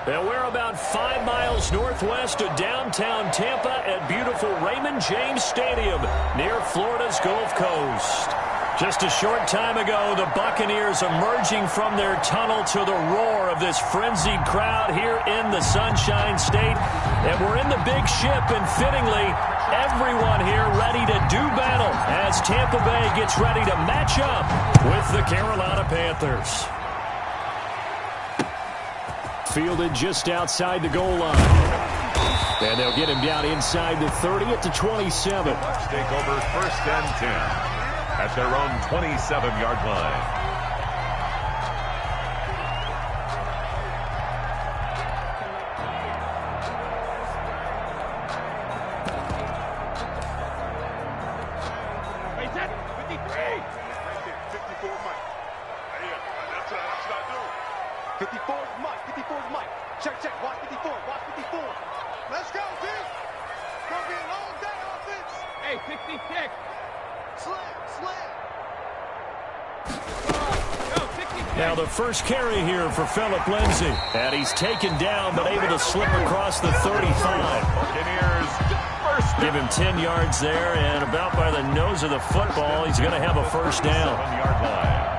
And we're about 5 miles northwest of downtown Tampa at beautiful Raymond James Stadium near Florida's Gulf Coast. Just a short time ago, the Buccaneers emerging from their tunnel to the roar of this frenzied crowd here in the Sunshine State. And we're in the big ship, and fittingly, everyone here ready to do battle as Tampa Bay gets ready to match up with the Carolina Panthers. Fielded just outside the goal line. And they'll get him down inside the 30 at the 27. Bucks take over 1st and 10 at their own 27-yard line. Now the first carry here for Phillip Lindsay. And he's taken down but able to slip across the 35. Give him 10 yards there, and about by the nose of the football, he's going to have a first down. 7-yard line.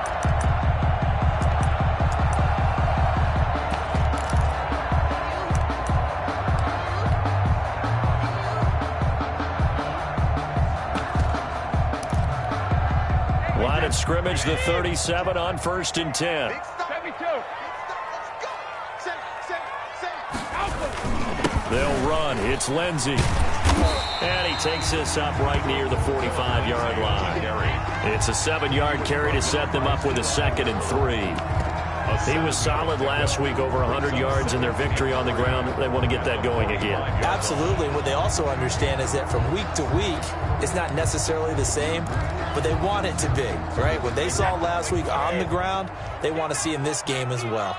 Line of scrimmage, the 37 on 1st and 10. They'll run. It's Lindsay. And he takes this up right near the 45-yard line. It's a 7-yard carry to set them up with a 2nd and 3. He was solid last week, over 100 yards in their victory on the ground. They want to get that going again. Absolutely. What they also understand is that from week to week, it's not necessarily the same, but they want it to be, right? What they saw last week on the ground, they want to see in this game as well.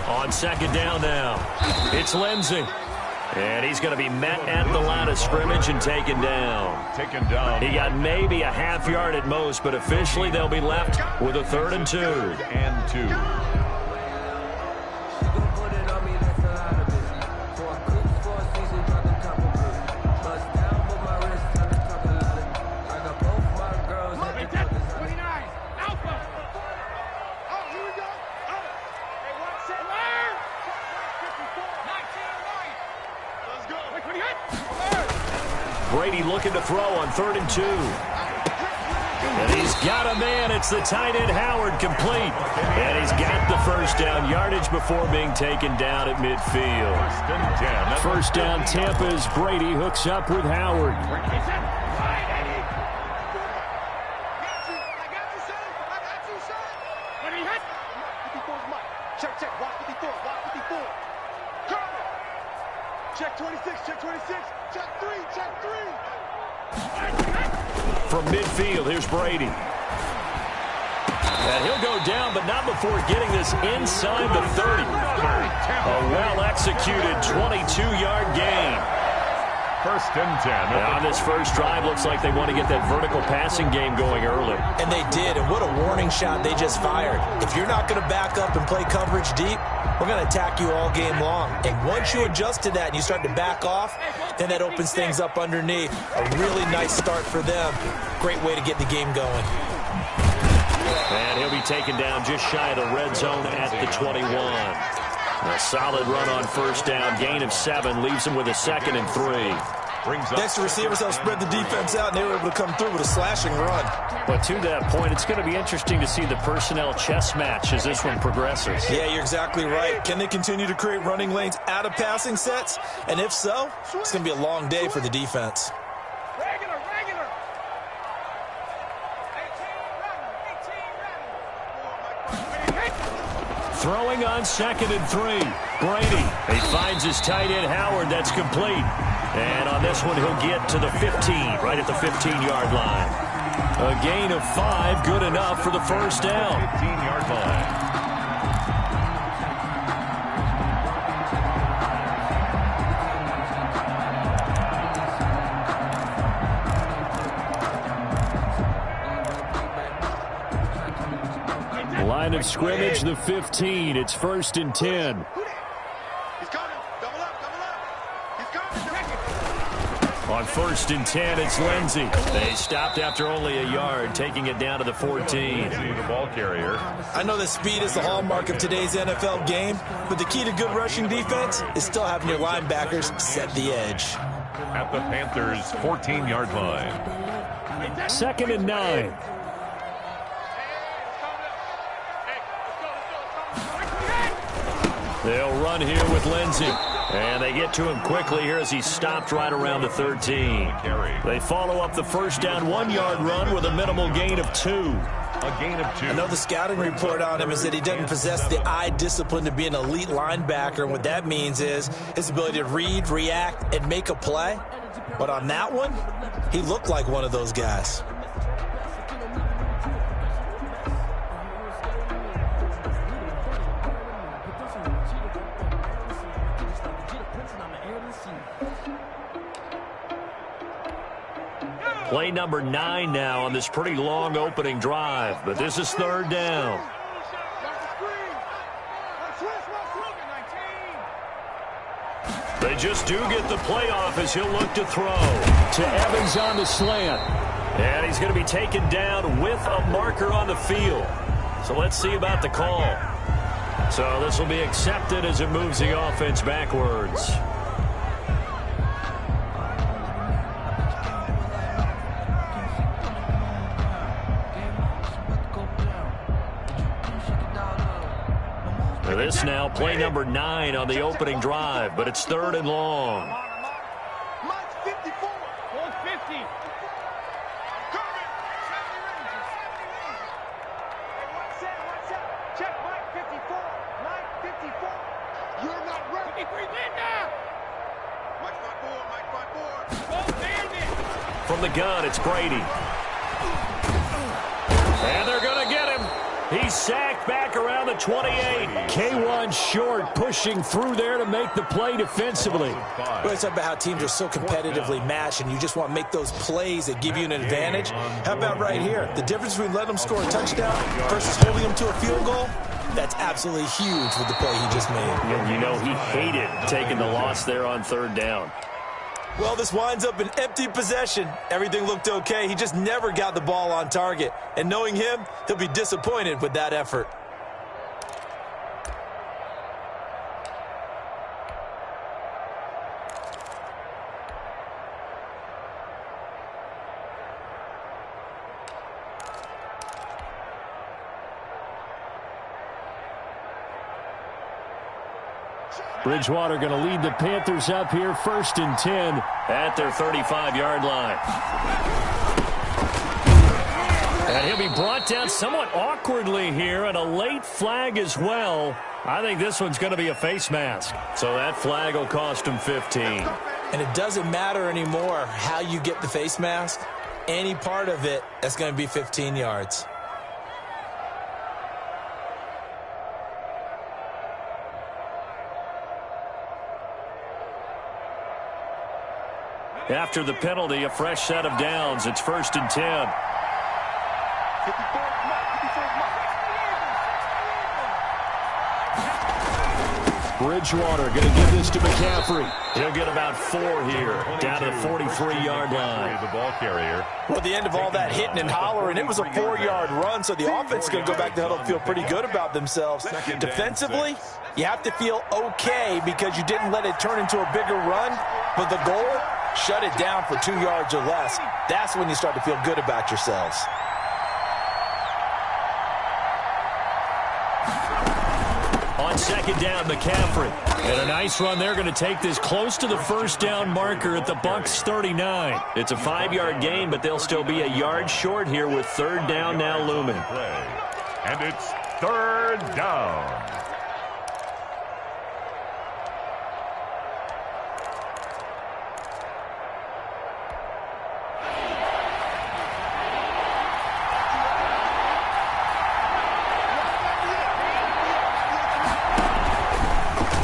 On 2nd down now, it's Lindsay. And he's going to be met at the line of scrimmage and taken down. He got maybe a half yard at most, but officially they'll be left with a 3rd and 2. 3rd and 2. Brady looking to throw on 3rd and 2. And he's got a man. It's the tight end Howard, complete. And he's got the first down yardage before being taken down at midfield. 1st down Tampa as Brady hooks up with Howard. Check 26, check 26, check 3, check 3. From midfield, here's Brady. And he'll go down, but not before getting this inside the 30. A well-executed 22-yard gain. 1st and 10. Now on this first drive, looks like they want to get that vertical passing game going early. And they did, and what a warning shot they just fired. If you're not going to back up and play coverage deep, we're going to attack you all game long. And once you adjust to that and you start to back off, then that opens things up underneath. A really nice start for them. Great way to get the game going. And he'll be taken down just shy of the red zone at the 21. A solid run on 1st down. Gain of 7 leaves him with a 2nd and 3. Next, the receivers help spread the defense out, and they were able to come through with a slashing run. But to that point, it's going to be interesting to see the personnel chess match as this one progresses. Yeah, you're exactly right. Can they continue to create running lanes out of passing sets? And if so, it's going to be a long day for the defense. Throwing on 2nd and 3. Brady. He finds his tight end Howard. That's complete. And on this one, he'll get to the 15, right at the 15-yard line. A gain of 5, good enough for the first down. 15-yard line. Line of scrimmage, the 15. It's 1st and 10. He's coming. Double up. He's coming. On 1st and 10, it's Lindsey. They stopped after only a yard, taking it down to the 14. The ball carrier. I know that speed is the hallmark of today's NFL game, but the key to good rushing defense is still having your linebackers set the edge. At the Panthers' 14-yard line. 2nd and 9. They'll run here with Lindsey. And they get to him quickly here as he stopped right around the 13. They follow up the first down 1-yard run with a minimal gain of 2. A gain of 2. I know the scouting report on him is that he doesn't possess the eye discipline to be an elite linebacker. And what that means is his ability to read, react, and make a play. But on that one, he looked like one of those guys. Play number 9 now on this pretty long opening drive, but this is 3rd down. They just do get the playoff as he'll look to throw. To Evans on the slant. And he's going to be taken down with a marker on the field. So let's see about the call. So this will be accepted as it moves the offense backwards. This now play number 9 on the opening drive, but it's 3rd and long. Mike's 54. Hold 50. Coming. What's that? Check Mike 54. Mike 54. You're not ready. 53 Linda. Mike 54. From the gun, it's Brady. And they're going to get him. He's sacked back around the 28. K1 short, pushing through there to make the play defensively. Well, it's about how teams are so competitively matched, and you just want to make those plays that give you an advantage. How about right here? The difference between letting them score a touchdown versus holding them to a field goal, that's absolutely huge with the play he just made. You know, he hated taking the loss there on 3rd down. Well, this winds up an empty possession. Everything looked okay. He just never got the ball on target. And knowing him, he'll be disappointed with that effort. Bridgewater going to lead the Panthers up here, 1st and 10 at their 35-yard line. And he'll be brought down somewhat awkwardly here, and a late flag as well. I think this one's going to be a face mask. So that flag will cost him 15. And it doesn't matter anymore how you get the face mask. Any part of it, that's going to be 15 yards. After the penalty, a fresh set of downs. It's 1st and 10. 54. Bridgewater going to give this to McCaffrey. He'll get about 4 here, down to the 43-yard line. The ball carrier. Well, at the end of all that hitting and hollering, it was a 4-yard run, so the offense is going to go back to huddle and feel pretty good about themselves. Defensively, you have to feel okay because you didn't let it turn into a bigger run, but the goal, shut it down for 2 yards or less. That's when you start to feel good about yourselves. On 2nd down, McCaffrey. And a nice run there, going to take this close to the 1st down marker at the Bucks 39. It's a 5-yard gain, but they'll still be a yard short here with 3rd down now looming. And it's 3rd down.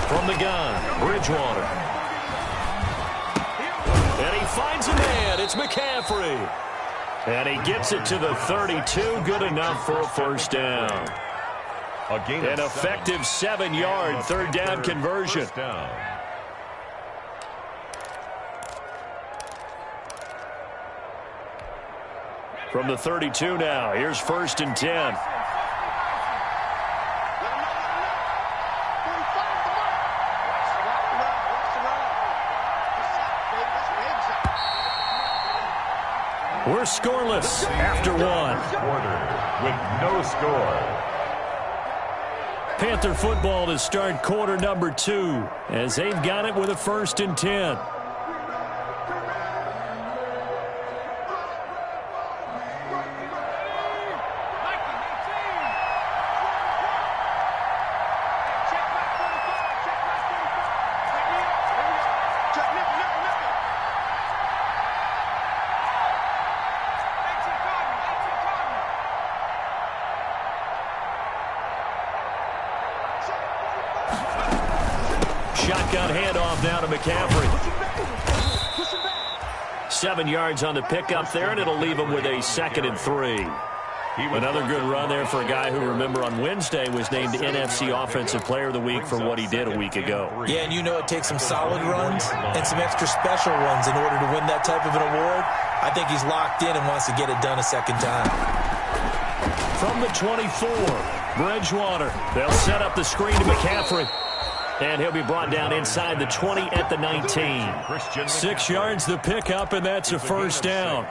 From the gun, Bridgewater. And he finds a man. It's McCaffrey. And he gets it to the 32. Good enough for a 1st down. A gain An of effective 7-yard third down conversion. First down. From the 32 now, here's 1st and 10. We're scoreless after one. Quarter with no score. Panther football to start quarter number 2 as they've got it with a 1st and 10. Shotgun handoff now to McCaffrey. 7 yards on the pickup there, and it'll leave him with a 2nd and 3. Another good run there for a guy who, remember, on Wednesday was named NFC Offensive Player of the Week for what he did a week ago. Yeah, and you know it takes some solid runs and some extra special runs in order to win that type of an award. I think he's locked in and wants to get it done a second time. From the 24, Bridgewater. They'll set up the screen to McCaffrey. And he'll be brought down inside the 20 at the 19. 6 yards the pickup, and that's a 1st down.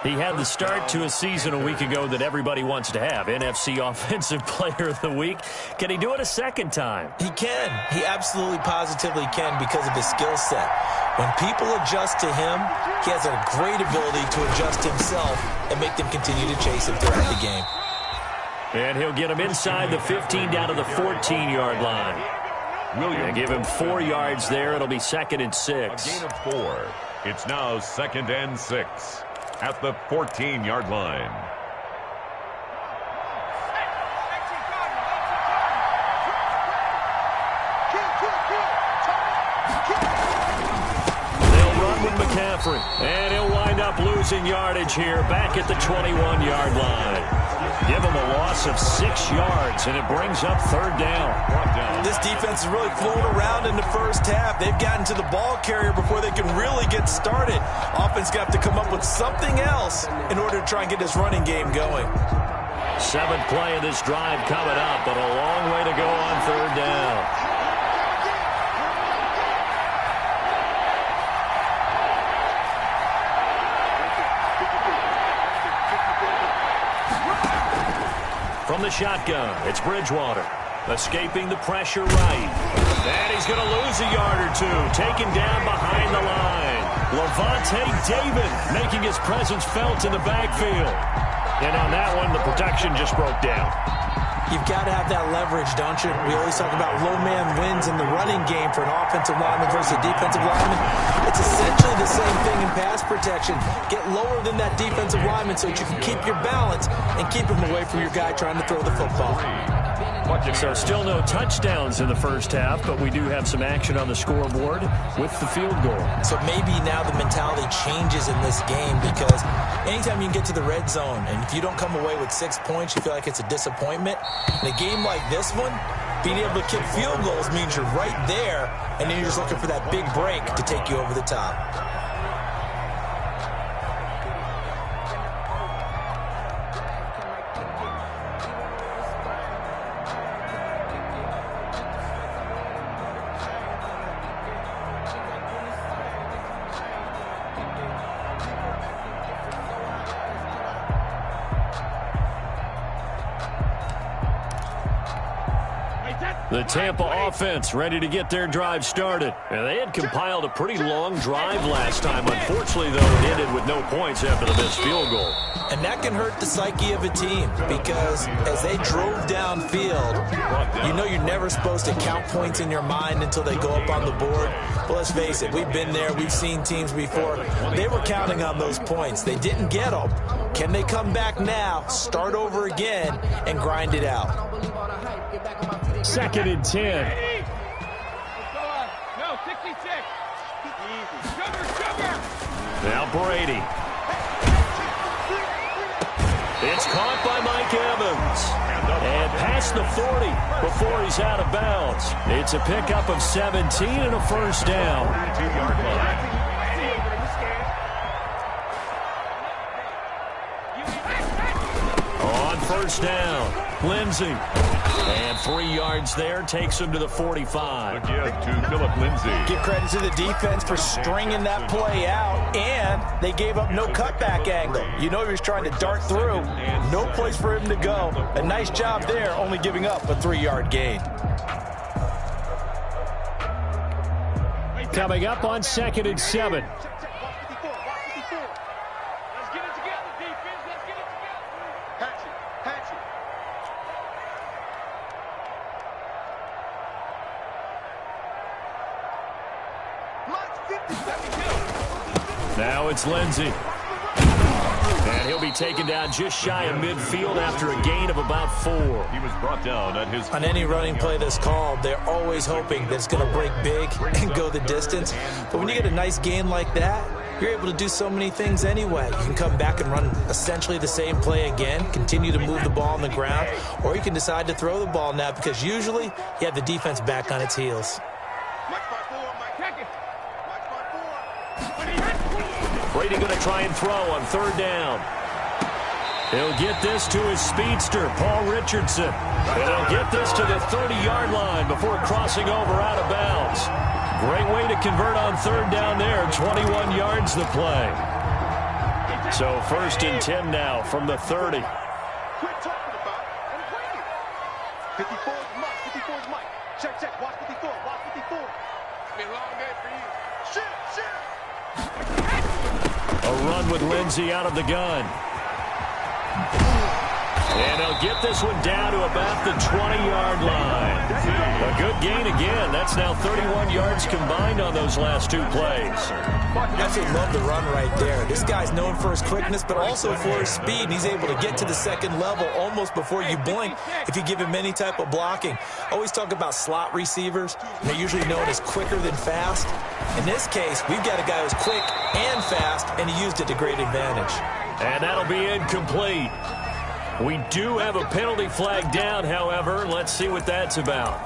He had the start to a season a week ago that everybody wants to have. NFC Offensive Player of the Week. Can he do it a second time? He can. He absolutely positively can because of his skill set. When people adjust to him, he has a great ability to adjust himself and make them continue to chase him throughout the game. And he'll get him inside the 15 down to the 14-yard line. And give him 4 yards there. It'll be 2nd and 6. A gain of 4. It's now 2nd and 6 at the 14-yard line. They'll run with McCaffrey. And he'll wind up losing yardage here back at the 21-yard line. Give him a loss of 6 yards, and it brings up 3rd down. This defense is really flown around in the first half. They've gotten to the ball carrier before they can really get started. Offense got to come up with something else in order to try and get this running game going. 7th play of this drive coming up, but a long way to go on 3rd down. From the shotgun, it's Bridgewater. Escaping the pressure right. And he's going to lose a yard or 2. Taken down behind the line. Levante David making his presence felt in the backfield. And on that one, the protection just broke down. You've got to have that leverage, don't you? We always talk about low man wins in the running game for an offensive lineman versus a defensive lineman. It's essentially the same thing in pass protection. Get lower than that defensive lineman so that you can keep your balance and keep him away from your guy trying to throw the football. So still no touchdowns in the first half, but we do have some action on the scoreboard with the field goal. So maybe now the mentality changes in this game because anytime you can get to the red zone and if you don't come away with 6 points, you feel like it's a disappointment. In a game like this one, being able to kick field goals means you're right there and then you're just looking for that big break to take you over the top. The Tampa offense ready to get their drive started. And they had compiled a pretty long drive last time. Unfortunately, though, it ended with no points after the missed field goal. And that can hurt the psyche of a team because as they drove downfield, you know you're never supposed to count points in your mind until they go up on the board. But let's face it, we've been there. We've seen teams before. They were counting on those points. They didn't get them. Can they come back now, start over again, and grind it out? 2nd and 10. No, 66. Easy. Cover. Now Brady. It's caught by Mike Evans. And past the 40 before he's out of bounds. It's a pickup of 17 and a first down. 2-yard line. On first down, Lindsey. And 3 yards there takes him to the 45. A give to Philip Lindsay. Give credit to the defense for stringing that play out, and they gave up no cutback angle. You know he was trying to dart through. No place for him to go. A nice job there, only giving up a 3-yard gain. Coming up on 2nd and 7. Now it's Lindsey. And he'll be taken down just shy of midfield after a gain of about 4. He was brought down at his... On any running play that's called, they're always hoping that it's going to break big and go the distance. But when you get a nice gain like that, you're able to do so many things anyway. You can come back and run essentially the same play again, continue to move the ball on the ground, or you can decide to throw the ball now because usually you have the defense back on its heels. Brady going to try and throw on 3rd down. He'll get this to his speedster, Paul Richardson. And he'll get this to the 30-yard line before crossing over out of bounds. Great way to convert on 3rd down there. 21 yards the play. So 1st and 10 now from the 30. Quit talking about it and play it. 54 is Mike. 54 is Mike. Check. Watch 54. Watch 54. It's been a long day for you. Shit. A run with Lindsey out of the gun. And they'll get this one down to about the 20-yard line. A good gain again. That's now 31 yards combined on those last 2 plays. Absolutely love the run right there. This guy's known for his quickness, but also for his speed. And he's able to get to the 2nd level almost before you blink if you give him any type of blocking. Always talk about slot receivers. They're usually known as quicker than fast. In this case, we've got a guy who's quick and fast, and he used it to great advantage. And that'll be incomplete. We do have a penalty flag down, however. Let's see what that's about.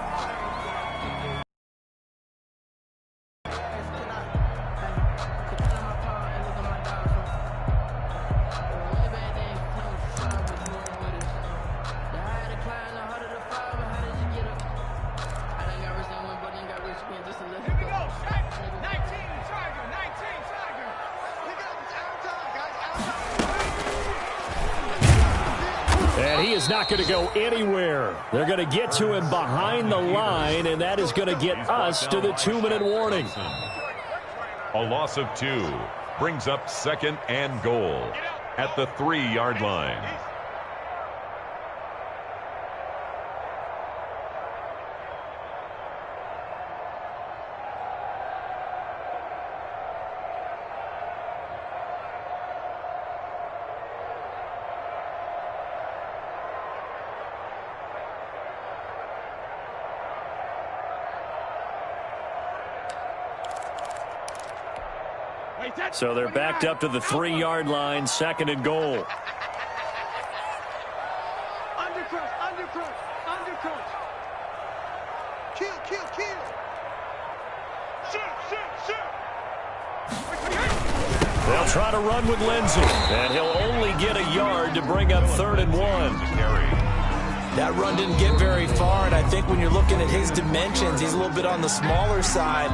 And he is not going to go anywhere. They're going to get to him behind the line, and that is going to get us to the 2-minute warning. A loss of 2 brings up 2nd and goal at the 3-yard line. So they're backed up to the 3-yard line, 2nd and goal. Undercrush. Kill. Shoot. They'll try to run with Lindsey, and he'll only get a yard to bring up 3rd and 1. That run didn't get very far, and I think when you're looking at his dimensions, he's a little bit on the smaller side.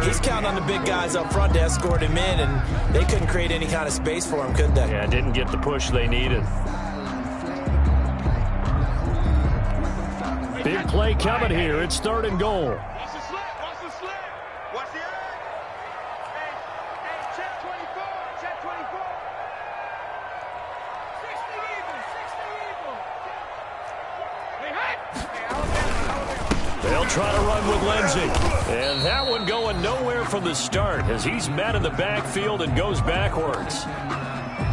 He's counting on the big guys up front to escort him in, and they couldn't create any kind of space for him, could they? Yeah, didn't get the push they needed. Big play coming here. It's 3rd and goal. Watch the slip. Watch the egg. Hey, check 24. Check 24. 60 evil. They'll try to run with Lindsey. And that one going nowhere from the start as he's met in the backfield and goes backwards.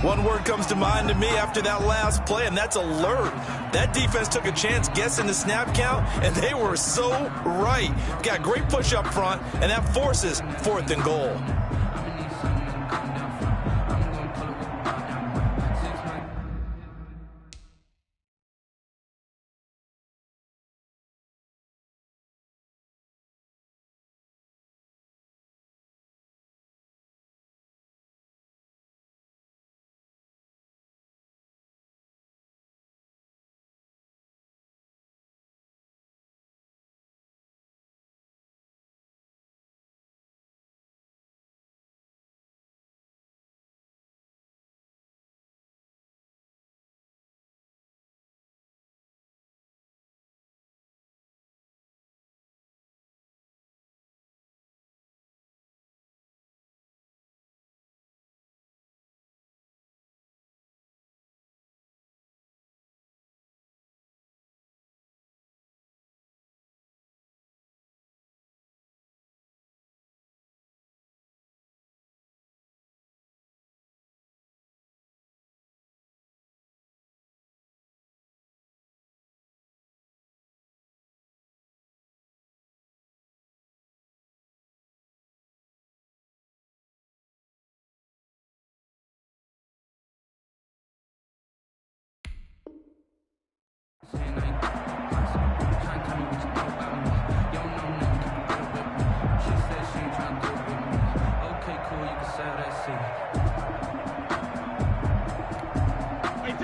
One word comes to mind to me after that last play, and that's alert. That defense took a chance guessing the snap count, and they were so right. Got great push up front, and that forces 4th and goal.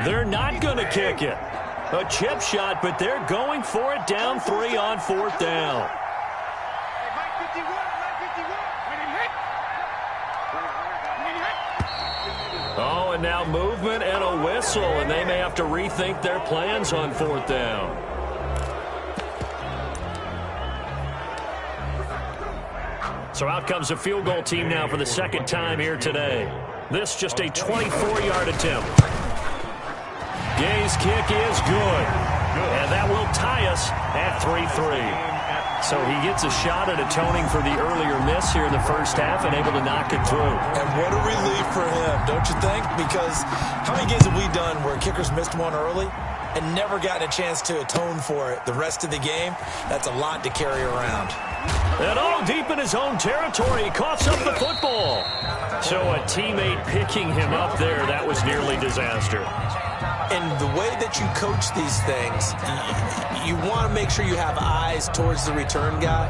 They're not going to kick it. A chip shot, but they're going for it down 3 on 4th down. Oh, and now movement and a whistle, and they may have to rethink their plans on 4th down. So out comes a field goal team now for the second time here today. This just a 24-yard attempt. Gay's kick is good. And that will tie us at 3-3. So he gets a shot at atoning for the earlier miss here in the first half and able to knock it through. And what a relief for him, don't you think? Because how many games have we done where kickers missed one early and never gotten a chance to atone for it the rest of the game? That's a lot to carry around. And all deep in his own territory, he coughs up the football. So a teammate picking him up there, that was nearly disaster. And the way that you coach these things, you want to make sure you have eyes towards the return guy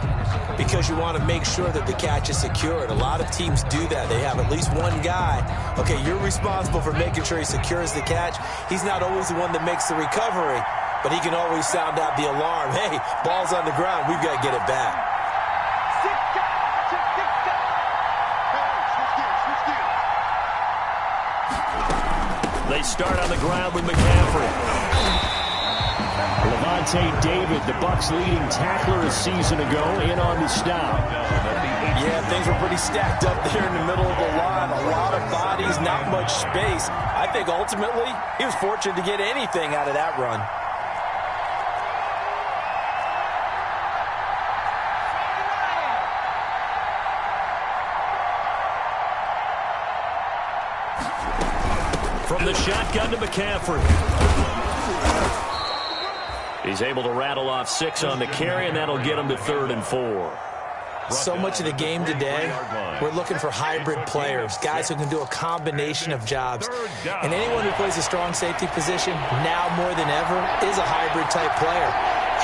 because you want to make sure that the catch is secured. A lot of teams do that. They have at least one guy. Okay, you're responsible for making sure he secures the catch. He's not always the one that makes the recovery, but he can always sound out the alarm. Hey, ball's on the ground. We've got to get it back. They start on the ground with McCaffrey. Levante David, the Bucks' leading tackler a season ago, in on the stop. Yeah, things were pretty stacked up there in the middle of the line. A lot of bodies, not much space. I think ultimately he was fortunate to get anything out of that run. From the shotgun to McCaffrey. He's able to rattle off 6 on the carry, and that'll get him to 3rd and 4. So much of the game today, we're looking for hybrid players, guys who can do a combination of jobs. And anyone who plays a strong safety position, now more than ever, is a hybrid-type player.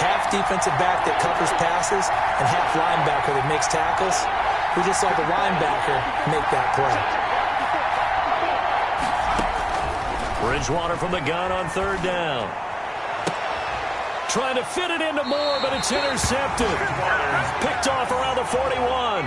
Half defensive back that covers passes, and half linebacker that makes tackles. We just saw the linebacker make that play. Bridgewater from the gun on 3rd down. Trying to fit it into Moore, but it's intercepted. Picked off around the 41.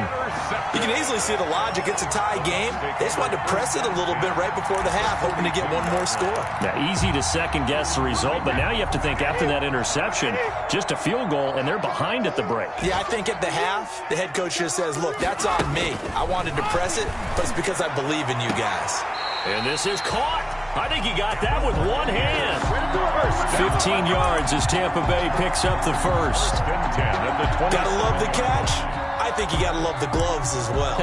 You can easily see the logic. It's a tie game. They just wanted to press it a little bit right before the half, hoping to get one more score. Now, easy to second-guess the result, but now you have to think after that interception, just a field goal, and they're behind at the break. Yeah, I think at the half, the head coach just says, look, that's on me. I wanted to press it, but it's because I believe in you guys. And this is caught. I think he got that with one hand. 15 yards as Tampa Bay picks up the first. Gotta love the catch. I think you gotta love the gloves as well.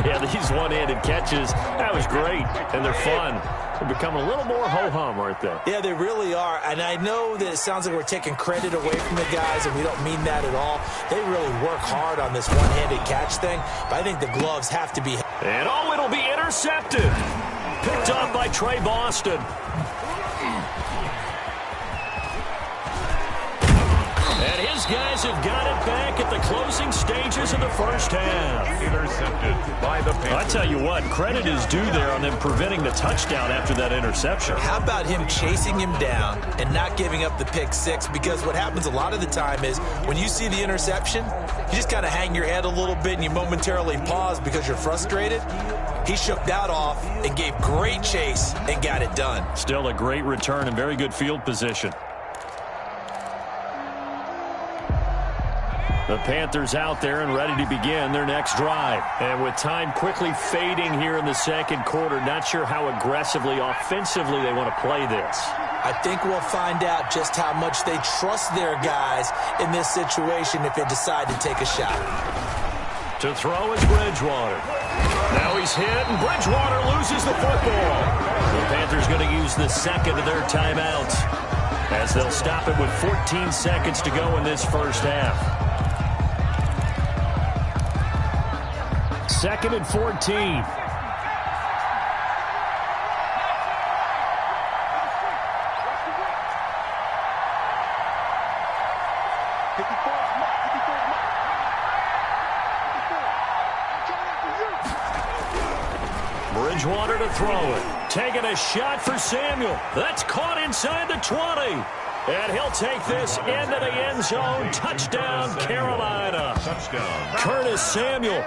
Yeah, these one-handed catches, that was great, and they're fun. They're becoming a little more ho-hum, aren't they? Yeah, they really are. And I know that it sounds like we're taking credit away from the guys, and we don't mean that at all. They really work hard on this one-handed catch thing, but I think the gloves have to be. And oh, it'll be intercepted. Picked off by Trey Boston. And his guys have got it back at the closing stages of the first half. Intercepted by the Panthers. I tell you what, credit is due there on them preventing the touchdown after that interception. How about him chasing him down and not giving up the pick six? Because what happens a lot of the time is when you see the interception, you just kind of hang your head a little bit and you momentarily pause because you're frustrated. He shook that off and gave great chase and got it done. Still a great return and very good field position. The Panthers out there and ready to begin their next drive. And with time quickly fading here in the second quarter, not sure how aggressively, offensively they want to play this. I think we'll find out just how much they trust their guys in this situation if they decide to take a shot. To throw is Bridgewater. Now he's hit, and Bridgewater loses the football. The Panthers going to use the second of their timeouts as they'll stop it with 14 seconds to go in this first half. 2nd and 14. Bridgewater to throw it. Taking a shot for Samuel. That's caught inside the 20. And he'll take this into the end zone. Touchdown, Carolina. Touchdown. Curtis Samuel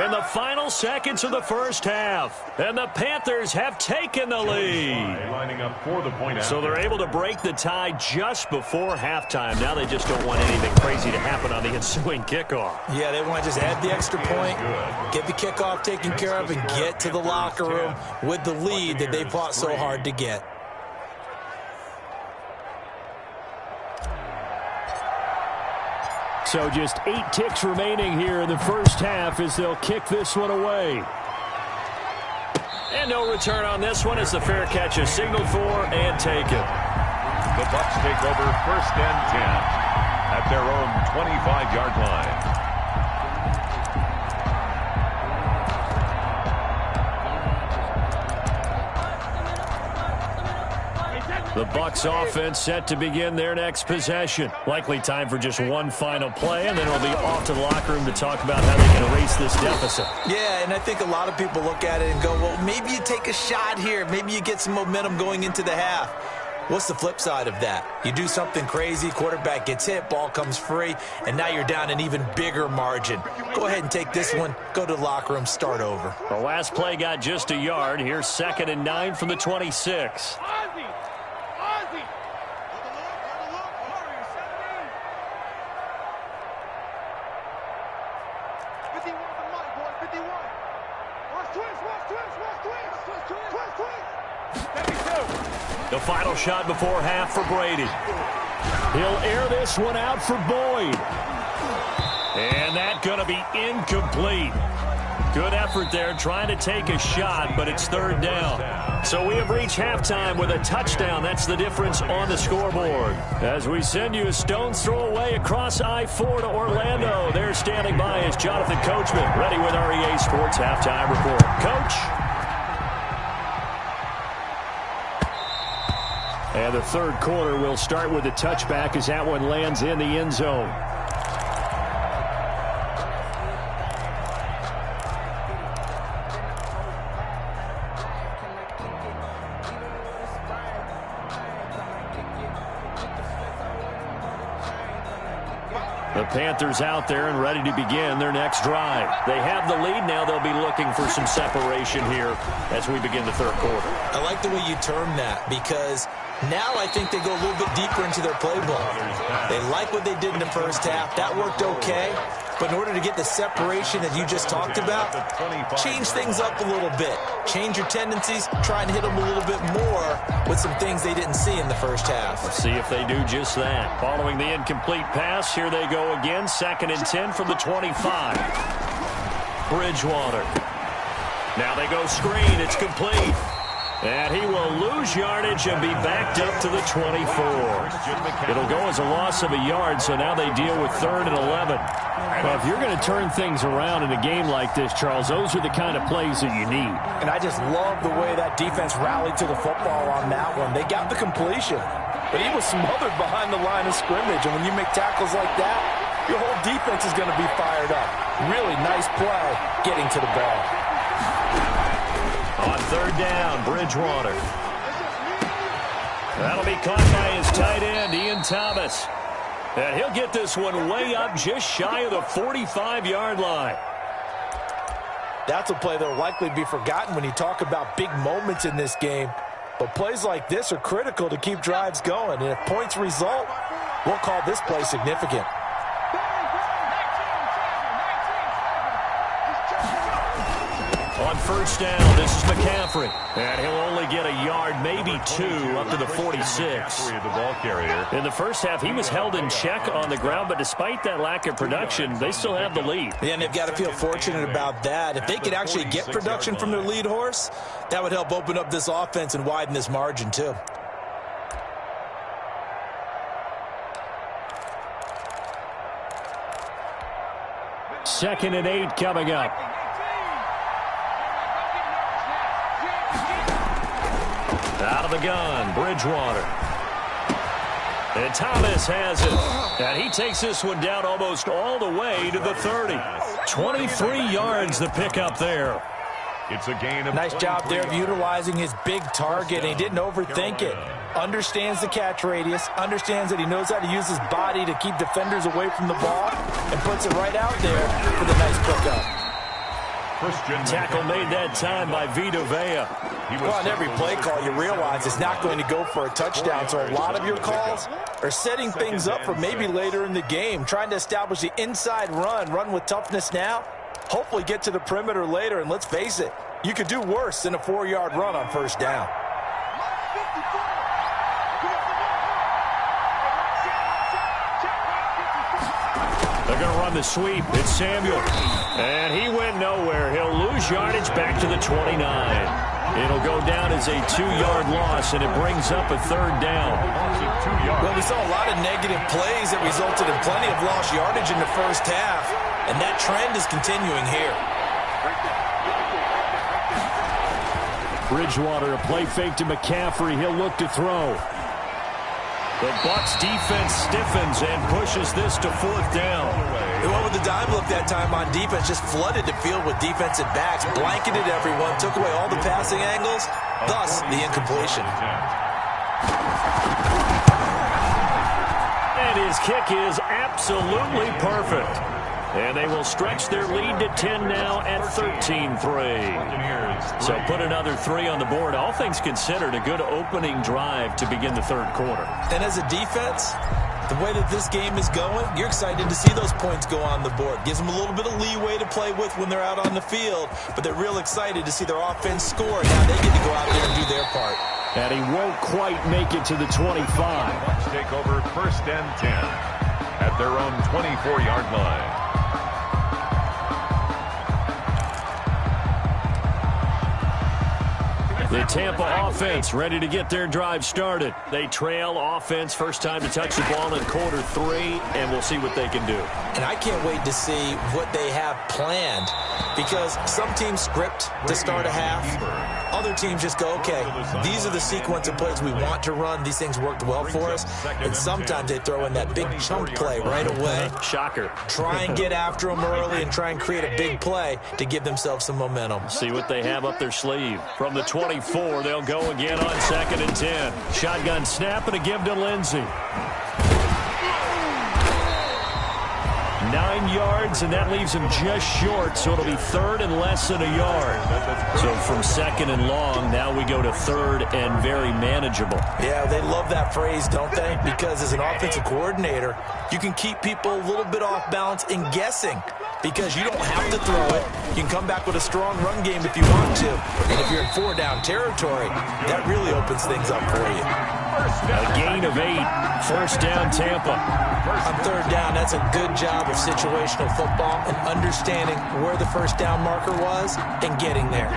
in the final seconds of the first half. And the Panthers have taken the lead. Lining up for the point So they're able to break the tie just before halftime. Now they just don't want anything crazy to happen on the ensuing kickoff. Yeah, they want to just add the extra point, get the kickoff taken care of, and get to the locker room with the lead that they fought so hard to get. So just 8 ticks remaining here in the first half as they'll kick this one away. And no return on this one as the fair catch is signaled for and taken. The Bucks take over 1st and 10 at their own 25-yard line. The Bucks offense set to begin their next possession. Likely time for just one final play, and then it'll be off to the locker room to talk about how they can erase this deficit. Yeah, and I think a lot of people look at it and go, well, maybe you take a shot here. Maybe you get some momentum going into the half. What's the flip side of that? You do something crazy, quarterback gets hit, ball comes free, and now you're down an even bigger margin. Go ahead and take this one, go to the locker room, start over. The last play got just a yard. Here's 2nd and 9 from the 26. The final shot before half for Brady. He'll air this one out for Boyd. And that's going to be incomplete. Good effort there trying to take a shot, but it's 3rd down. So we have reached halftime with a touchdown. That's the difference on the scoreboard. As we send you a stone's throw away across I-4 to Orlando. There standing by is Jonathan Coachman, ready with our EA Sports Halftime Report. Coach. And the 3rd quarter will start with a touchback as that one lands in the end zone. The Panthers out there and ready to begin their next drive. They have the lead now. They'll be looking for some separation here as we begin the 3rd quarter. I like the way you term that because now I think they go a little bit deeper into their playbook. They like what they did in the first half. That worked okay. But in order to get the separation that you just talked about, change things up a little bit. Change your tendencies. Try and hit them a little bit more with some things they didn't see in the first half. Let's see if they do just that. Following the incomplete pass, here they go again. 2nd and 10 from the 25. Bridgewater. Now they go screen. It's complete. And he will lose yardage and be backed up to the 24. It'll go as a loss of a yard, so now they deal with 3rd and 11. Well, if you're going to turn things around in a game like this, Charles, those are the kind of plays that you need. And I just love the way that defense rallied to the football on that one. They got the completion, but he was smothered behind the line of scrimmage. And when you make tackles like that, your whole defense is going to be fired up. Really nice play getting to the ball. On 3rd down, Bridgewater. That'll be caught by his tight end, Ian Thomas. And he'll get this one way up just shy of the 45-yard line. That's a play that will likely be forgotten when you talk about big moments in this game. But plays like this are critical to keep drives going. And if points result, we'll call this play significant. On 1st down, this is McCaffrey. And he'll only get a yard, maybe 2, up to the 46. The ball carrier. In the first half, he was held in check on the ground, but despite that lack of production, they still have the lead. Yeah, and they've got to feel fortunate about that. If they could actually get production from their lead horse, that would help open up this offense and widen this margin, too. Second and 8 coming up. Out of the gun, Bridgewater. And Thomas has it. And he takes this one down almost all the way to the 30. 23 yards the pickup there. It's a gain of Nice job there of utilizing his big target, and he didn't overthink it. Understands the catch radius, understands that he knows how to use his body to keep defenders away from the ball, and puts it right out there for the nice pickup. Tackle made that time by Vita Vea. Well, on every play call, you realize it's not going to go for a touchdown, so a lot of your calls are setting things up for maybe later in the game, trying to establish the inside run with toughness now, hopefully get to the perimeter later, and let's face it, you could do worse than a 4-yard run on first down. They're going to run the sweep. It's Samuel. And he went nowhere. He'll lose yardage back to the 29. It'll go down as a 2-yard loss, and it brings up a third down. Well, we saw a lot of negative plays that resulted in plenty of lost yardage in the first half, and that trend is continuing here. Bridgewater, a play fake to McCaffrey. He'll look to throw. The Bucks defense stiffens and pushes this to fourth down. They went with the dime look that time on defense, just flooded the field with defensive backs, blanketed everyone, took away all the passing angles, thus the incompletion. And his kick is absolutely perfect. And they will stretch their lead to 10 now at 13-3. So put another 3 on the board. All things considered, a good opening drive to begin the third quarter. And as a defense, the way that this game is going, you're excited to see those points go on the board. Gives them a little bit of leeway to play with when they're out on the field, but they're real excited to see their offense score. Now they get to go out there and do their part. And he won't quite make it to the 25. Bucks take over first and 10 at their own 24-yard line. The Tampa offense ready to get their drive started. They trail offense, first time to touch the ball in quarter 3, and we'll see what they can do. And I can't wait to see what they have planned, because some teams script to start a half. Other teams just go, okay, these are the sequence of plays we want to run. These things worked well for us. And sometimes they throw in that big chunk play right away. Shocker. Try and get after them early and try and create a big play to give themselves some momentum. See what they have up their sleeve. From the 24, they'll go again on 2nd and 10. Shotgun snap and a give to Lindsey. 9 yards, and that leaves him just short, so it'll be 3rd and less than a yard. So from 2nd and long, now we go to 3rd and very manageable. Yeah, they love that phrase, don't they? Because as an offensive coordinator, you can keep people a little bit off balance and guessing, because you don't have to throw it. You can come back with a strong run game if you want to. And if you're in 4-down territory, that really opens things up for you. A gain of 8. First down, Tampa. On 3rd down, that's a good job of situational football and understanding where the first down marker was and getting there.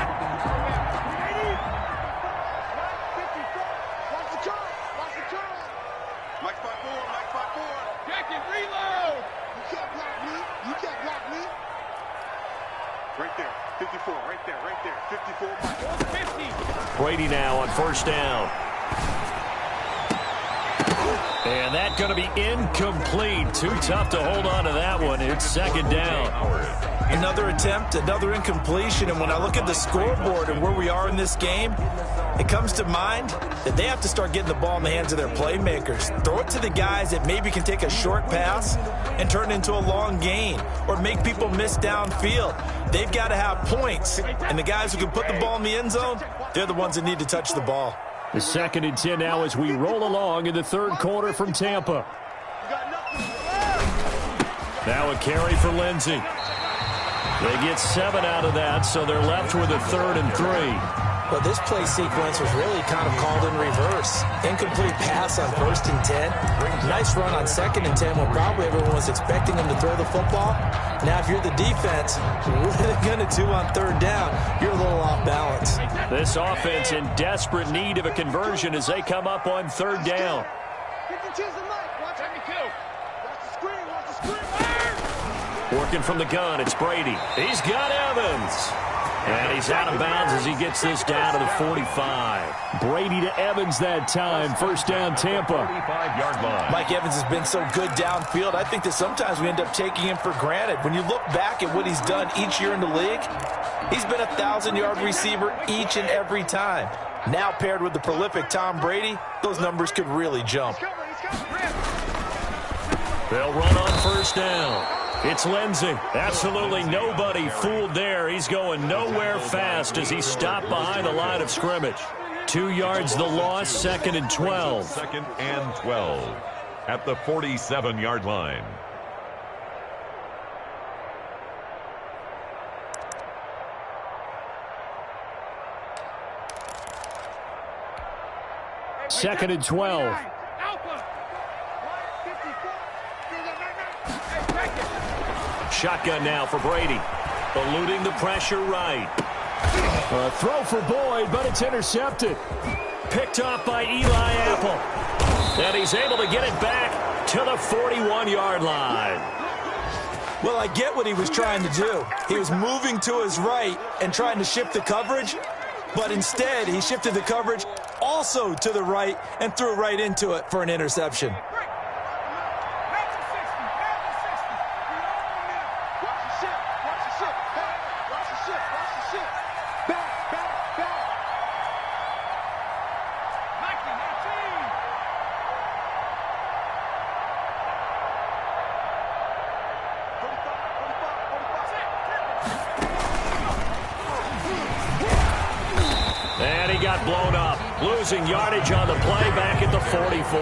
Right there, 54, right there, 54. 50. Brady now on first down. And that's going to be incomplete. Too tough to hold on to that one. It's 2nd down. Another attempt, another incompletion. And when I look at the scoreboard and where we are in this game, it comes to mind that they have to start getting the ball in the hands of their playmakers. Throw it to the guys that maybe can take a short pass and turn it into a long gain or make people miss downfield. They've got to have points. And the guys who can put the ball in the end zone, they're the ones that need to touch the ball. The 2nd and 10 now as we roll along in the third quarter from Tampa. Now a carry for Lindsey. They get 7 out of that, so they're left with a 3rd and 3. Well, this play sequence was really kind of called in reverse. Incomplete pass on 1st and 10. Nice run on 2nd and 10 when probably everyone was expecting them to throw the football. Now, if you're the defense, what are they going to do on 3rd down? You're a little off balance. This offense in desperate need of a conversion as they come up on 3rd down. Working from the gun, it's Brady. He's got Evans. And he's out of bounds as he gets this down to the 45. Brady to Evans that time. First down, Tampa. 45-yard line. Mike Evans has been so good downfield. I think that sometimes we end up taking him for granted. When you look back at what he's done each year in the league, he's been a 1,000-yard receiver each and every time. Now paired with the prolific Tom Brady, those numbers could really jump. They'll run on first down. It's Lindsey. Absolutely nobody fooled there. He's going nowhere fast as he stopped behind the line of scrimmage. 2 yards the loss, 2nd and 12. 2nd and 12 at the 47-yard line. Second and 12. Shotgun now for Brady. Eluding the pressure right. A throw for Boyd, but it's intercepted. Picked off by Eli Apple. And he's able to get it back to the 41-yard line. Well, I get what he was trying to do. He was moving to his right and trying to shift the coverage, but instead he shifted the coverage also to the right and threw right into it for an interception. Blown up, losing yardage on the play back at the 44.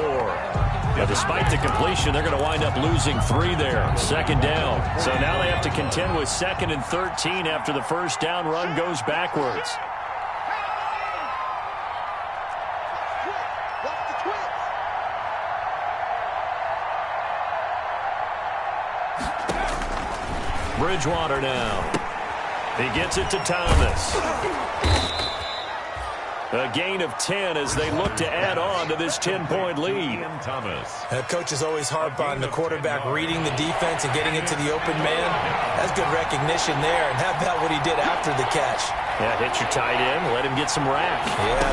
Now, despite the completion, they're going to wind up losing 3 there. 2nd down. So now they have to contend with 2nd and 13 after the first down run goes backwards. Bridgewater now. He gets it to Thomas. A gain of 10 as they look to add on to this 10-point lead. Thomas. Coaches always harp on the quarterback reading the defense and getting it to the open man. That's good recognition there. And how about what he did after the catch? Yeah, hit your tight end, let him get some rack. Yeah,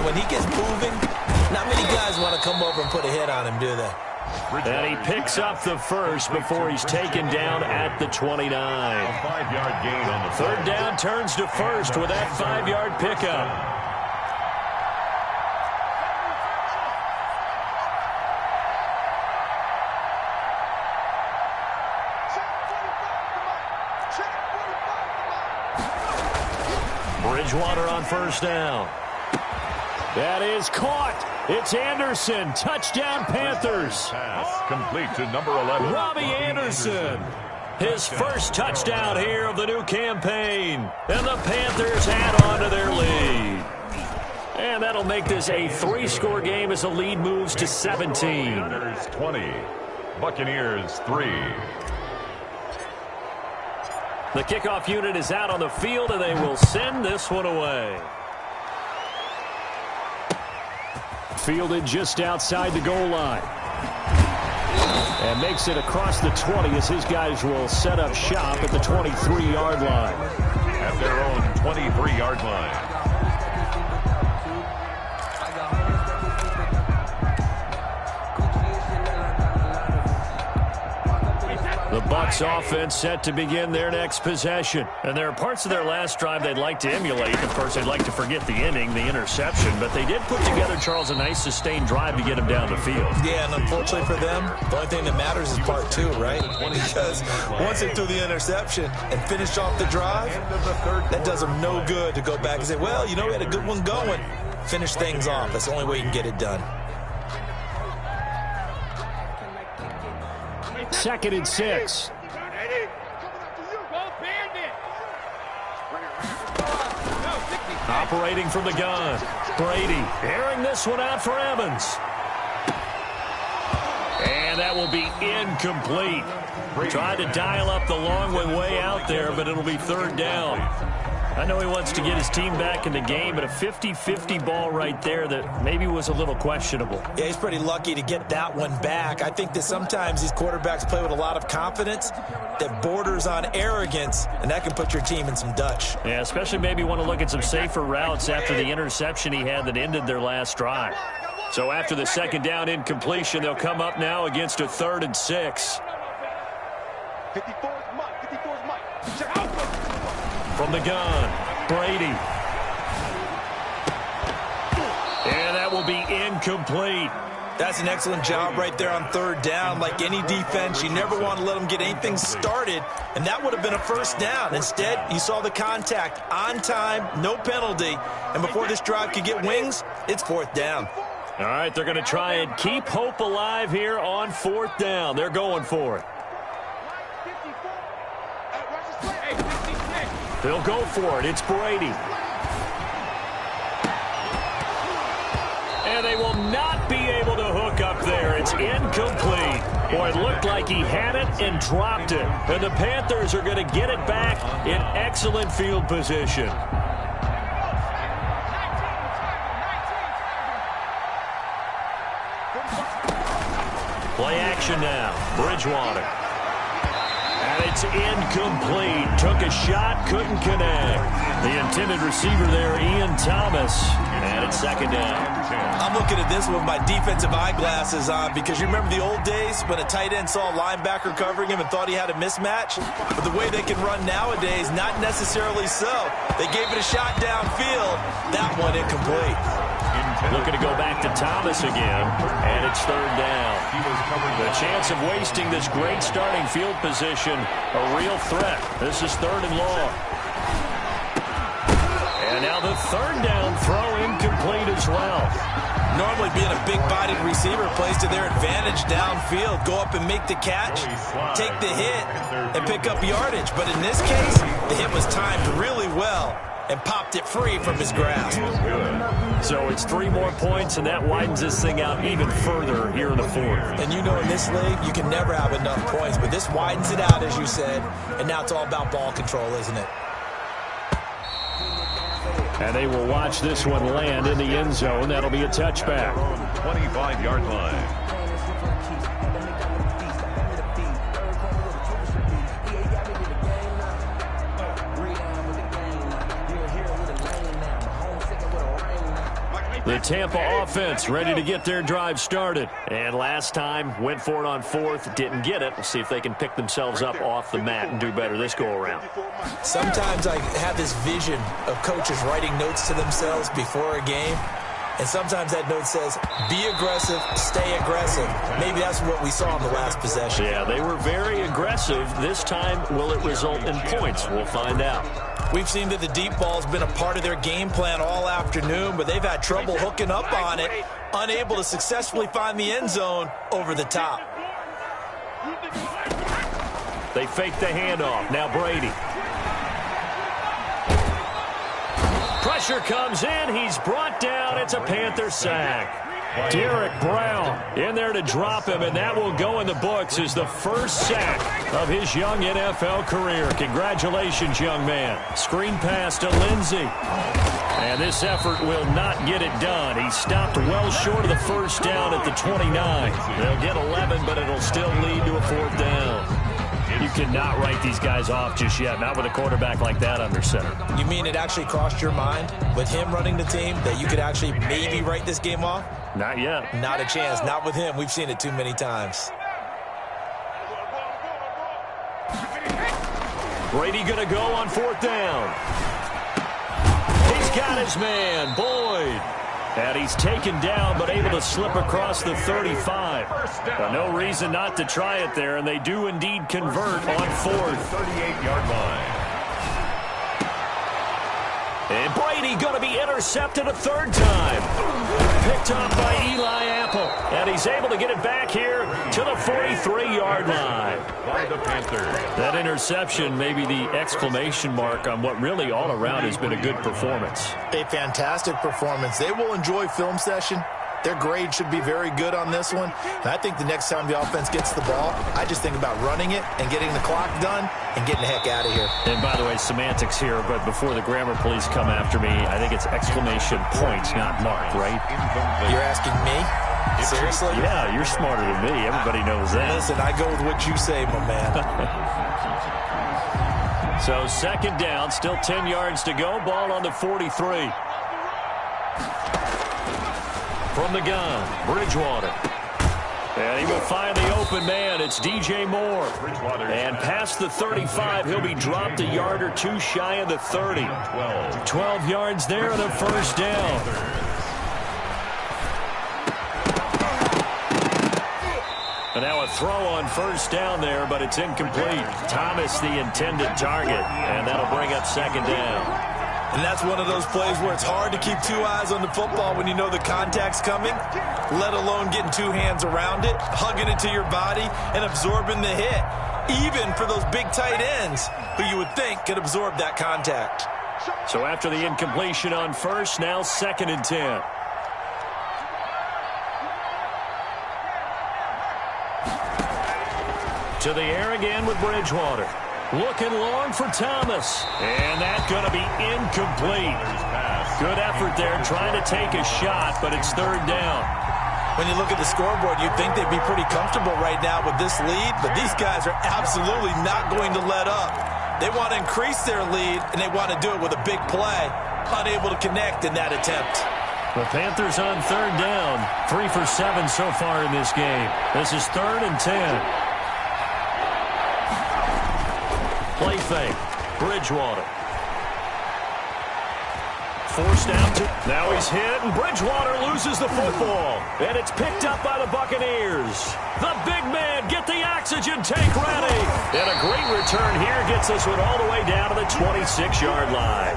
when he gets moving, not many guys want to come over and put a hit on him, do they? And he picks up the first before he's taken down at the 29. A 5-yard gain on the 3rd down turns to first with that 5-yard pickup. Bridgewater on first down. That is caught. It's Anderson. Touchdown, Panthers. Pass complete to number 11. Robbie Anderson. His first touchdown here of the new campaign. And the Panthers add on to their lead. And that'll make this a 3-score game as the lead moves to 17. Panthers 20. Buccaneers 3. The kickoff unit is out on the field, and they will send this one away. Fielded just outside the goal line. And makes it across the 20 as his guys will set up shop at the 23-yard line. At their own 23-yard line. The Bucks offense set to begin their next possession. And there are parts of their last drive they'd like to emulate. Of course, they'd like to forget the inning, the interception. But they did put together, Charles, a nice sustained drive to get him down the field. Yeah, and unfortunately for them, the only thing that matters is part 2, right? Because once they threw the interception and finished off the drive, that does them no good to go back and say, well, you know, we had a good one going. Finish things off. That's the only way you can get it done. 2nd and 6. Operating from the gun. Brady airing this one out for Evans. And that will be incomplete. Tried to dial up the long one way out there, but it'll be 3rd down. I know he wants to get his team back in the game, but a 50-50 ball right there that maybe was a little questionable. Yeah, he's pretty lucky to get that one back. I think that sometimes these quarterbacks play with a lot of confidence that borders on arrogance, and that can put your team in some Dutch. Yeah, especially maybe want to look at some safer routes after the interception he had that ended their last drive. So after the second down incompletion, they'll come up now against a 3rd and 6. 54 is Mike. 54 is Mike. Check out. From the gun, Brady. And that will be incomplete. That's an excellent job right there on 3rd down. Like any defense, you never want to let them get anything started, and that would have been a 1st down. Instead, you saw the contact on time, no penalty, and before this drive could get wings, it's 4th down. All right, they're going to try and keep hope alive here on 4th down. They're going for it. They'll go for it. It's Brady. And they will not be able to hook up there. It's incomplete. Boy, it looked like he had it and dropped it. And the Panthers are going to get it back in excellent field position. Play action now. Bridgewater. And it's incomplete. Took a shot, couldn't connect. The intended receiver there, Ian Thomas. And it's 2nd down. I'm looking at this with my defensive eyeglasses on because you remember the old days when a tight end saw a linebacker covering him and thought he had a mismatch? But the way they can run nowadays, not necessarily so. They gave it a shot downfield. That one incomplete. Looking to go back to Thomas again, and it's 3rd down. The chance of wasting this great starting field position, a real threat. This is 3rd and long. And now the 3rd down throw incomplete as well. Normally being a big-bodied receiver plays to their advantage downfield. Go up and make the catch, take the hit, and pick up yardage. But in this case, the hit was timed really well and popped it free from his grasp. So it's 3 more points, and that widens this thing out even further here in the 4th. And you know in this league, you can never have enough points, but this widens it out, as you said, and now it's all about ball control, isn't it? And they will watch this one land in the end zone. That'll be a touchback. 25-yard line. The Tampa offense ready to get their drive started. And last time, went for it on 4th, didn't get it. We'll see if they can pick themselves up off the mat and do better this go-around. Sometimes I have this vision of coaches writing notes to themselves before a game. And sometimes that note says, be aggressive, stay aggressive. Maybe that's what we saw in the last possession. Yeah, they were very aggressive. This time, will it result in points? We'll find out. We've seen that the deep ball's been a part of their game plan all afternoon, but they've had trouble hooking up on it, unable to successfully find the end zone over the top. They fake the handoff. Now Brady. Pressure comes in. He's brought down. It's a Panther sack. Derek Brown in there to drop him, and that will go in the books as the first sack of his young NFL career. Congratulations, young man. Screen pass to Lindsey. And this effort will not get it done. He stopped well short of the first down at the 29. They'll get 11, but it'll still lead to a 4th down. You cannot write these guys off just yet, not with a quarterback like that under center. You mean it actually crossed your mind with him running the team that you could actually maybe write this game off? Not yet. Not a chance. Not with him. We've seen it too many times. Brady going to go on 4th down. He's got his man, Boyd. And he's taken down, but able to slip across the 35. No reason not to try it there, and they do indeed convert on 4th. 38-yard line. And Brady going to be intercepted a 3rd time. Picked off by Eli Apple. And he's able to get it back here to the 43-yard line. By the Panthers. That interception may be the exclamation mark on what really all around has been a good performance. A fantastic performance. They will enjoy film session their grade should be very good on this one. And I think the next time the offense gets the ball, I just think about running it and getting the clock done and getting the heck out of here. And by the way, semantics here, but before the grammar police come after me, I think it's exclamation point, not mark, right? You're asking me? Seriously? Yeah, you're smarter than me. Everybody knows that. Listen, I go with what you say, my man. So second down, still 10 yards to go. Ball on the 43. From the gun, Bridgewater. And he will find the open man. It's DJ Moore. And past the 35, he'll be dropped a yard or two shy of the 30. 12 yards there and a first down. And now a throw on first down there, but it's incomplete. Thomas the intended target, and that'll bring up second down. And that's one of those plays where it's hard to keep two eyes on the football when you know the contact's coming, let alone getting two hands around it, hugging it to your body, and absorbing the hit, even for those big tight ends who you would think could absorb that contact. So after the incompletion on first, now second and 10. To the air again with Bridgewater. Looking long for Thomas. And that's going to be incomplete. Good effort there trying to take a shot, but it's third down. When you look at the scoreboard, you'd think they'd be pretty comfortable right now with this lead, but these guys are absolutely not going to let up. They want to increase their lead, and they want to do it with a big play. Unable to connect in that attempt. The Panthers on third down. 3 for 7 so far in this game. This is third and 10. Play fake. Bridgewater. Forced out to... Now he's hit, and Bridgewater loses the football. And it's picked up by the Buccaneers. The big man, get the oxygen tank ready. And a great return here gets us one all the way down to the 26-yard line.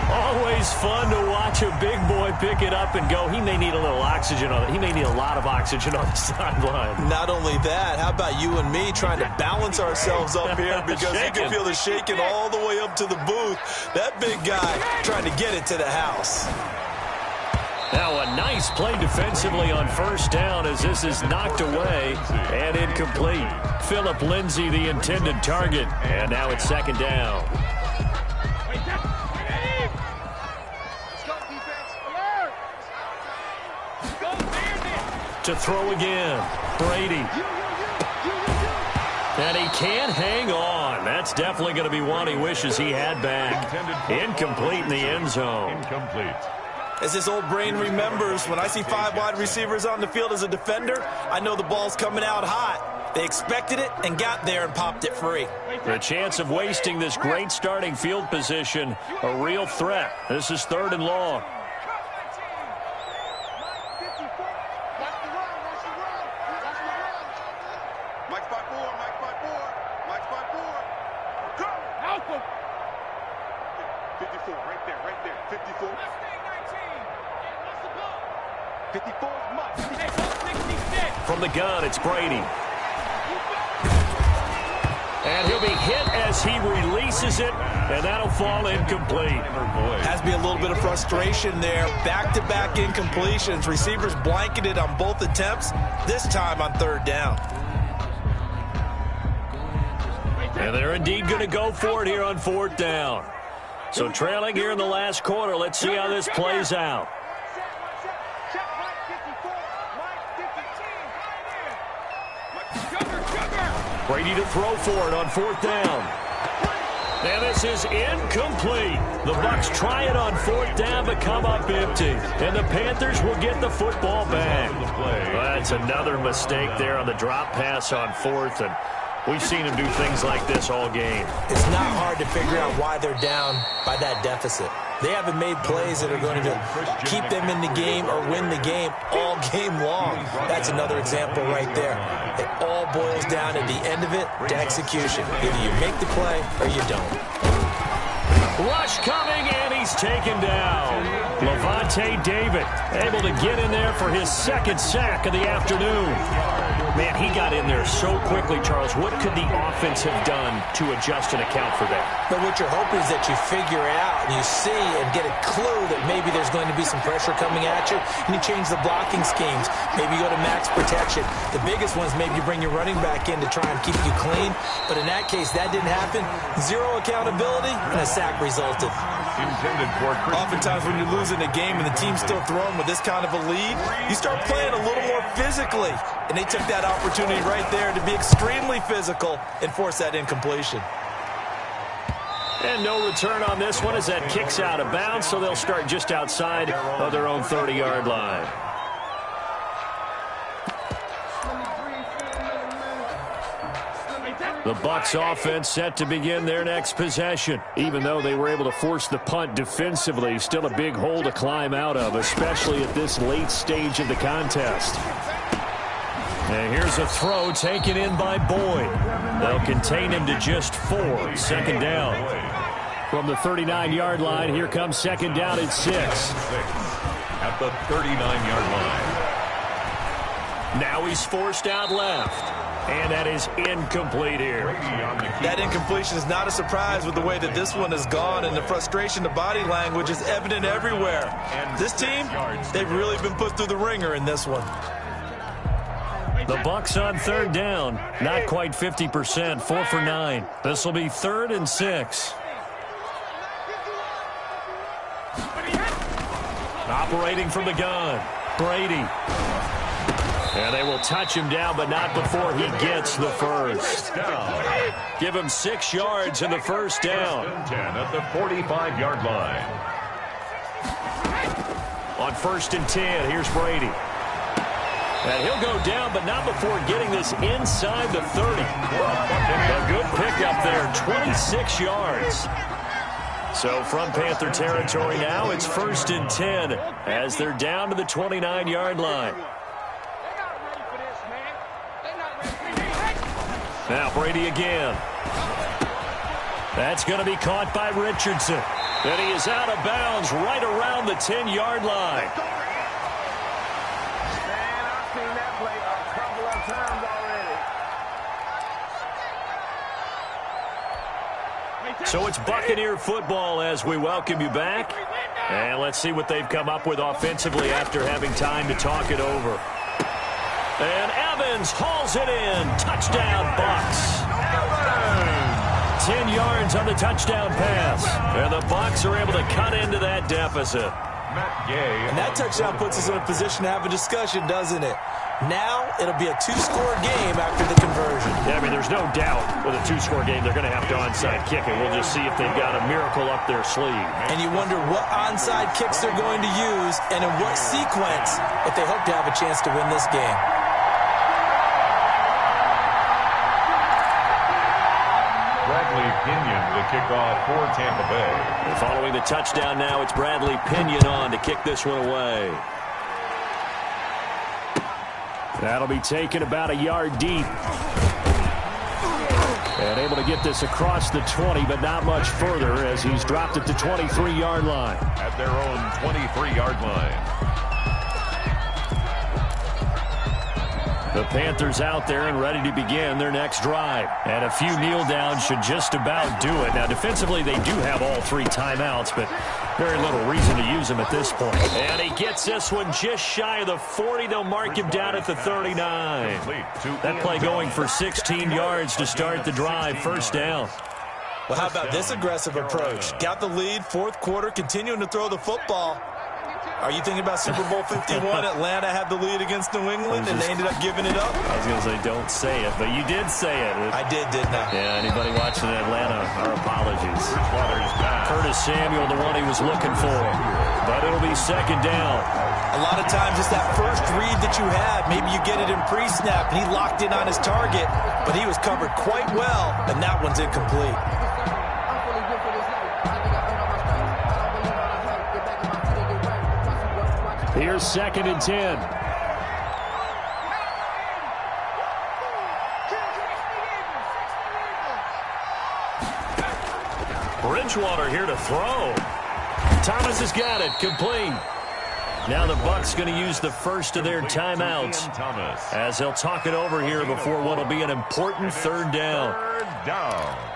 Always fun to watch a big boy pick it up and go. He may need a little oxygen on it. He may need a lot of oxygen on the sideline. Not only that, how about you and me trying to balance ourselves up here because you can feel the shaking all the way up to the booth. That big guy trying to get it to the house. Now a nice play defensively on first down as this is knocked away and incomplete. Phillip Lindsay the intended target, and now it's second down. To throw again, Brady. And he can't hang on. That's definitely going to be one he wishes he had back. Incomplete in the end zone. Incomplete. As this old brain remembers, when I see 5 wide receivers on the field as a defender, I know the ball's coming out hot. They expected it and got there and popped it free. The chance of wasting this great starting field position, a real threat. This is third and long. From the gun, it's Brady. And he'll be hit as he releases it, and that'll fall incomplete. Has to be a little bit of frustration there. Back-to-back incompletions. Receivers blanketed on both attempts, this time on third down. And they're indeed going to go for it here on fourth down. So trailing here in the last quarter, let's see how this plays out. Brady to throw for it on fourth down. And this is incomplete. The Bucks try it on fourth down but come up empty. And the Panthers will get the football back. That's another mistake there on the drop pass on fourth. And we've seen him do things like this all game. It's not hard to figure out why they're down by that deficit. They haven't made plays that are going to keep them in the game or win the game all game long. That's another example right there. It all boils down at the end of it to execution. Either you make the play or you don't. Rush coming, and he's taken down. Levante David able to get in there for his second sack of the afternoon. Man, he got in there so quickly, Charles. What could the offense have done to adjust and account for that? But what you're hoping is that you figure out and you see and get a clue that maybe there's going to be some pressure coming at you, and you change the blocking schemes. Maybe you go to max protection. The biggest one is maybe you bring your running back in to try and keep you clean. But in that case, that didn't happen. Zero accountability, and a sack resulted. Oftentimes when you're losing a game and the team's still throwing with this kind of a lead, you start playing a little more physically. And they took that opportunity right there to be extremely physical and force that incompletion. And no return on this one as that kicks out of bounds, so they'll start just outside of their own 30-yard line. The Bucks offense set to begin their next possession. Even though they were able to force the punt defensively, still a big hole to climb out of, especially at this late stage of the contest. And here's a throw taken in by Boyd. They'll contain him to just 4. Second down. From the 39-yard line, here comes second down at 6. At the 39-yard line. Now he's forced out left. And that is incomplete here. That incompletion is not a surprise with the way that this one has gone, and the frustration, the body language is evident everywhere. This team, they've really been put through the ringer in this one. The Bucks on third down. Not quite 50%, 4 for 9. This will be 3rd and 6. Operating from the gun, Brady. And they will touch him down, but not before he gets the first. Give him 6 yards in the first down. 10 at the 45-yard line. On 1st and 10, here's Brady. And he'll go down, but not before getting this inside the 30. A good pickup there, 26 yards. So from Panther territory now, it's 1st and 10 as they're down to the 29-yard line. Now Brady again. That's going to be caught by Richardson. And he is out of bounds right around the 10-yard line. I've seen that play a couple of times already. So it's Buccaneer football as we welcome you back. And let's see what they've come up with offensively after having time to talk it over. And Evans hauls it in. Touchdown, Bucks. 10 yards on the touchdown pass. And the Bucks are able to cut into that deficit. And that touchdown puts us in a position to have a discussion, doesn't it? Now it'll be a 2-score game after the conversion. Yeah, I mean, there's no doubt with a 2-score game they're going to have to onside kick it. We'll just see if they've got a miracle up their sleeve. And you wonder what onside kicks they're going to use and in what sequence if they hope to have a chance to win this game. Pinion, the kickoff for Tampa Bay. And following the touchdown now, it's Bradley Pinion on to kick this one away. That'll be taken about a yard deep. And able to get this across the 20, but not much further as he's dropped at the 23-yard line. At their own 23-yard line. The Panthers out there and ready to begin their next drive. And a few kneel downs should just about do it. Now, defensively, they do have all 3 timeouts, but very little reason to use them at this point. And he gets this one just shy of the 40. They'll mark him down at the 39. That play going for 16 yards to start the drive. First down. Well, how about this aggressive approach? Got the lead, 4th quarter, continuing to throw the football. Are you thinking about Super Bowl 51? Atlanta had the lead against New England, and they ended up giving it up? I was going to say, don't say it, but you did say it. I did, didn't I? Yeah, anybody watching Atlanta, our apologies. Curtis Samuel, the one he was looking for. But it'll be second down. A lot of times it's that first read that you have. Maybe you get it in pre-snap, and he locked in on his target, but he was covered quite well, and that one's incomplete. Here's 2nd and 10. Bridgewater here to throw. Thomas has got it. Complete. Now the Bucks going to use the first of their timeouts as they'll talk it over here before what will be an important third down. Third down.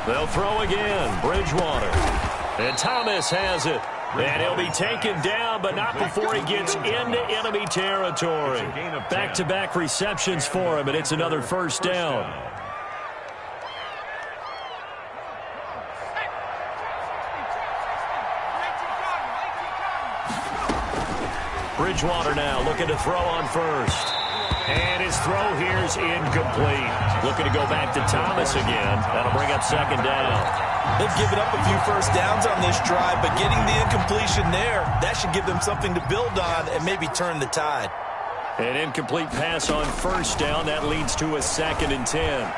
They'll throw again. Bridgewater. And Thomas has it. And he'll be taken down, but not before he gets into enemy territory. Back-to-back receptions for him, and it's another first down. Bridgewater now looking to throw on first. And his throw here's incomplete. Looking to go back to Thomas again. That'll bring up second down. They've given up a few first downs on this drive, but getting the incompletion there, that should give them something to build on and maybe turn the tide. An incomplete pass on first down. That leads to a 2nd and 10.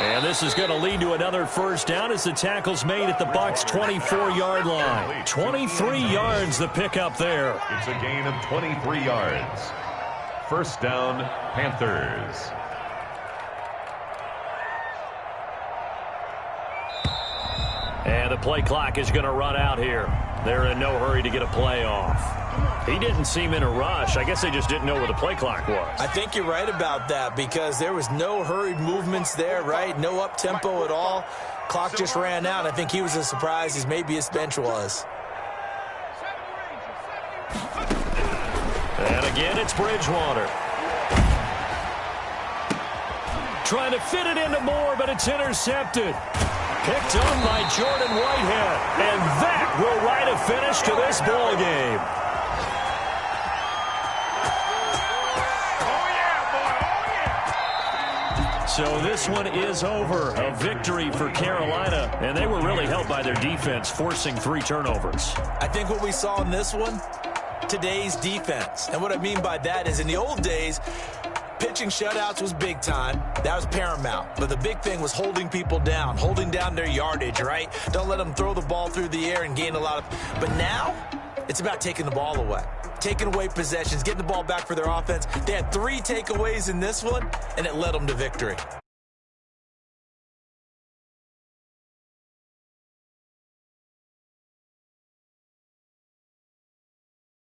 And this is going to lead to another first down as the tackle's made at the Bucks' 24-yard line. 23 yards the pickup there. It's a gain of 23 yards. First down, Panthers. And the play clock is going to run out here. They're in no hurry to get a play off. He didn't seem in a rush. I guess they just didn't know where the play clock was. I think you're right about that because there was no hurried movements there, right? No up-tempo at all. Clock just ran out. I think he was as surprised as maybe his bench was. And again, it's Bridgewater. Trying to fit it into Moore, but it's intercepted. Picked up by Jordan Whitehead. And that will write a finish to this ball game. So this one is over. A victory for Carolina. And they were really helped by their defense, forcing 3 turnovers. I think what we saw in this one, today's defense. And what I mean by that is in the old days, pitching shutouts was big time. That was paramount. But the big thing was holding people down, holding down their yardage, right? Don't let them throw the ball through the air and gain a lot of... But now, it's about taking the ball away. Taking away possessions, getting the ball back for their offense. They had 3 takeaways in this one, and it led them to victory.